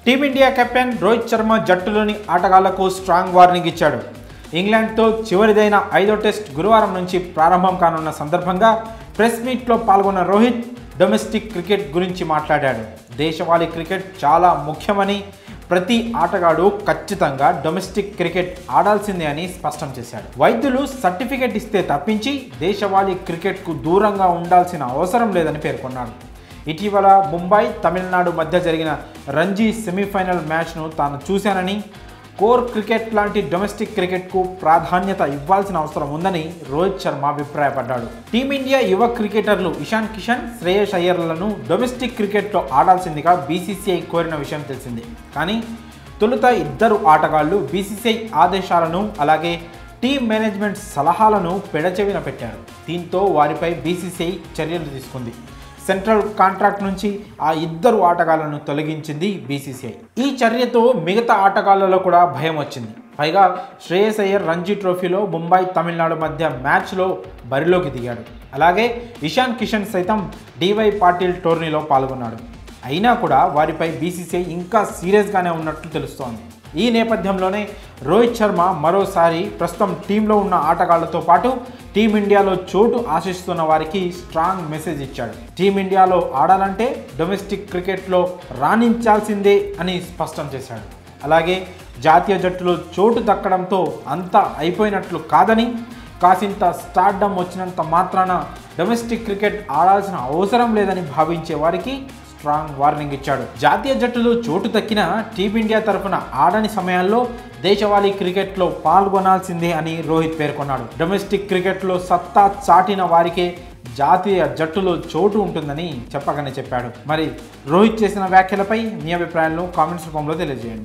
Team India captain Rohit Sharma జట్టులోని ఆటగాళ్లకు strong warning ఇచ్చాడు. ఇంగ్లాండ్తో చివరిదైన 5వ టెస్ట్ గురువారం నుంచి ప్రారంభం కానున్న సందర్భంగా ప్రెస్ మీట్లో పాల్గొన్న రోహిత్ డొమెస్టిక్ క్రికెట్ గురించి మాట్లాడాడు. దేశవాళీ క్రికెట్ చాలా ముఖ్యమని, ప్రతి ఆటగాడు ఖచ్చితంగా డొమెస్టిక్ క్రికెట్ ఆడాల్సిందే అని స్పష్టం చేశాడు. వైద్యులు సర్టిఫికెట్ ఇస్తే తప్పించి దేశవాళీ క్రికెట్కు దూరంగా ఉండాల్సిన అవసరం లేదని పేర్కొన్నాడు. ఇటీవల ముంబై, తమిళనాడు మధ్య జరిగిన రంజీ సెమీఫైనల్ మ్యాచ్ను తాను చూశానని, కోర్ క్రికెట్ లాంటి డొమెస్టిక్ క్రికెట్కు ప్రాధాన్యత ఇవ్వాల్సిన అవసరం ఉందని రోహిత్ శర్మ అభిప్రాయపడ్డాడు. టీమిండియా యువ క్రికెటర్లు ఇషాన్ కిషన్, శ్రేయస్ అయ్యర్లను డొమెస్టిక్ క్రికెట్లో ఆడాల్సిందిగా బీసీసీఐ కోరిన విషయం తెలిసిందే. కానీ తొలుత ఇద్దరు ఆటగాళ్లు బీసీసీఐ ఆదేశాలను అలాగే టీమ్ మేనేజ్మెంట్ సలహాలను పెడచెవిన పెట్టారు. దీంతో వారిపై బీసీసీఐ చర్యలు తీసుకుంది. సెంట్రల్ కాంట్రాక్ట్ నుంచి ఆ ఇద్దరు ఆటగాళ్లను తొలగించింది బీసీసీఐ. ఈ చర్యతో మిగతా ఆటగాళ్లలో కూడా భయం వచ్చింది. పైగా శ్రేయస్ అయ్యర్ రంజీ ట్రోఫీలో ముంబై, తమిళనాడు మధ్య మ్యాచ్లో బరిలోకి దిగాడు. అలాగే ఇషాన్ కిషన్ సైతం డివై పాటిల్ టోర్నీలో పాల్గొన్నాడు. అయినా కూడా వారిపై బీసీసీఐ ఇంకా సీరియస్గానే ఉన్నట్లు తెలుస్తోంది. ఈ నేపథ్యంలోనే రోహిత్ శర్మ మరోసారి ప్రస్తుతం టీంలో ఉన్న ఆటగాళ్లతో పాటు టీమిండియాలో చోటు ఆశిస్తున్న వారికి స్ట్రాంగ్ మెసేజ్ ఇచ్చాడు. టీమిండియాలో ఆడాలంటే డొమెస్టిక్ క్రికెట్లో రాణించాల్సిందే అని స్పష్టం చేశాడు. అలాగే జాతీయ జట్టులో చోటు దక్కడంతో అంతా అయిపోయినట్లు కాదని, కాసింత స్టార్డమ్ వచ్చినంత మాత్రాన డొమెస్టిక్ క్రికెట్ ఆడాల్సిన అవసరం లేదని భావించే వారికి స్ట్రాంగ్ వార్నింగ్ ఇచ్చాడు. జాతీయ జట్టులో చోటు దక్కిన టీమిండియా తరఫున ఆడని సమయాల్లో దేశవాళీ క్రికెట్లో పాల్గొనాల్సిందే అని రోహిత్ పేర్కొన్నాడు. డొమెస్టిక్ క్రికెట్లో సత్తా చాటిన వారికే జాతీయ జట్టులో చోటు ఉంటుందని చెప్పగానే చెప్పాడు. మరి రోహిత్ చేసిన వ్యాఖ్యలపై మీ అభిప్రాయాలను కామెంట్స్ రూపంలో తెలియజేయండి.